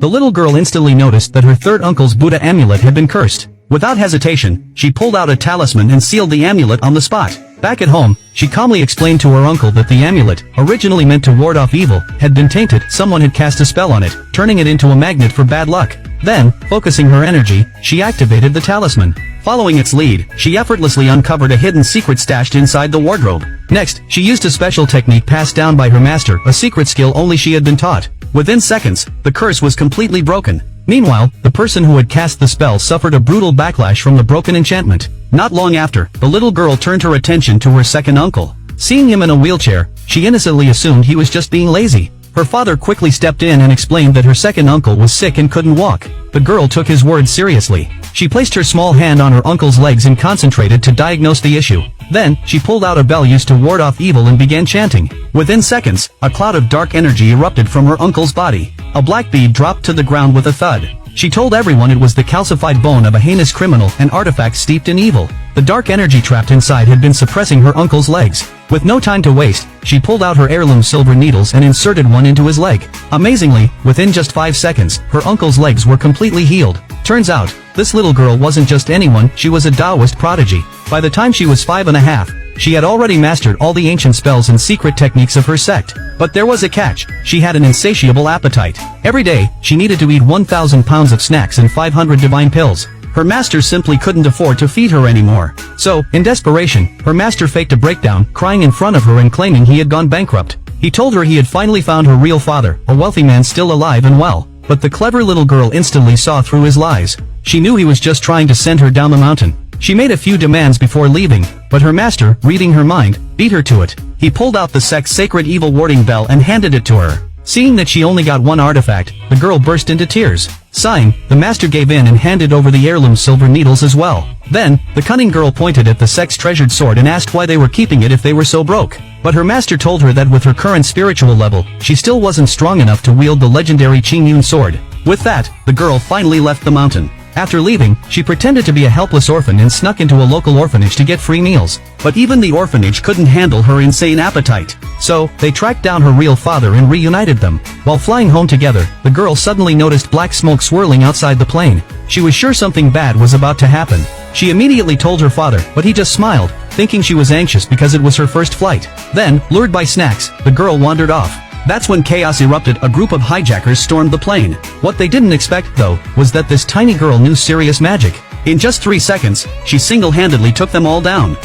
the little girl instantly noticed that her third uncle's Buddha amulet had been cursed. Without hesitation, she pulled out a talisman and sealed the amulet on the spot. Back at home, she calmly explained to her uncle that the amulet, originally meant to ward off evil, had been tainted. Someone had cast a spell on it, turning it into a magnet for bad luck. Then, focusing her energy, she activated the talisman. Following its lead, she effortlessly uncovered a hidden secret stashed inside the wardrobe. Next, she used a special technique passed down by her master, a secret skill only she had been taught. Within seconds, the curse was completely broken. Meanwhile, the person who had cast the spell suffered a brutal backlash from the broken enchantment. Not long after, the little girl turned her attention to her second uncle. Seeing him in a wheelchair, she innocently assumed he was just being lazy. Her father quickly stepped in and explained that her second uncle was sick and couldn't walk. The girl took his words seriously. She placed her small hand on her uncle's legs and concentrated to diagnose the issue. Then, she pulled out a bell used to ward off evil and began chanting. Within seconds, a cloud of dark energy erupted from her uncle's body. A black bead dropped to the ground with a thud. She told everyone it was the calcified bone of a heinous criminal and artifact steeped in evil. The dark energy trapped inside had been suppressing her uncle's legs. With no time to waste, she pulled out her heirloom silver needles and inserted one into his leg. Amazingly, within just 5 seconds, her uncle's legs were completely healed. Turns out, this little girl wasn't just anyone, she was a Taoist prodigy. By the time she was 5.5, she had already mastered all the ancient spells and secret techniques of her sect. But there was a catch: she had an insatiable appetite. Every day, she needed to eat 1,000 pounds of snacks and 500 divine pills. Her master simply couldn't afford to feed her anymore. So, in desperation, her master faked a breakdown, crying in front of her and claiming he had gone bankrupt. He told her he had finally found her real father, a wealthy man still alive and well. But the clever little girl instantly saw through his lies. She knew he was just trying to send her down the mountain. She made a few demands before leaving, but her master, reading her mind, beat her to it. He pulled out the sect's sacred evil warding bell and handed it to her. Seeing that she only got one artifact, the girl burst into tears. Sighing, the master gave in and handed over the heirloom silver needles as well. Then, the cunning girl pointed at the sect's treasured sword and asked why they were keeping it if they were so broke. But her master told her that with her current spiritual level, she still wasn't strong enough to wield the legendary Qingyun sword. With that, the girl finally left the mountain. After leaving, she pretended to be a helpless orphan and snuck into a local orphanage to get free meals. But even the orphanage couldn't handle her insane appetite. So, they tracked down her real father and reunited them. While flying home together, the girl suddenly noticed black smoke swirling outside the plane. She was sure something bad was about to happen. She immediately told her father, but he just smiled, thinking she was anxious because it was her first flight. Then, lured by snacks, the girl wandered off. That's when chaos erupted. A group of hijackers stormed the plane. What they didn't expect, though, was that this tiny girl knew serious magic. In just 3 seconds, she single-handedly took them all down.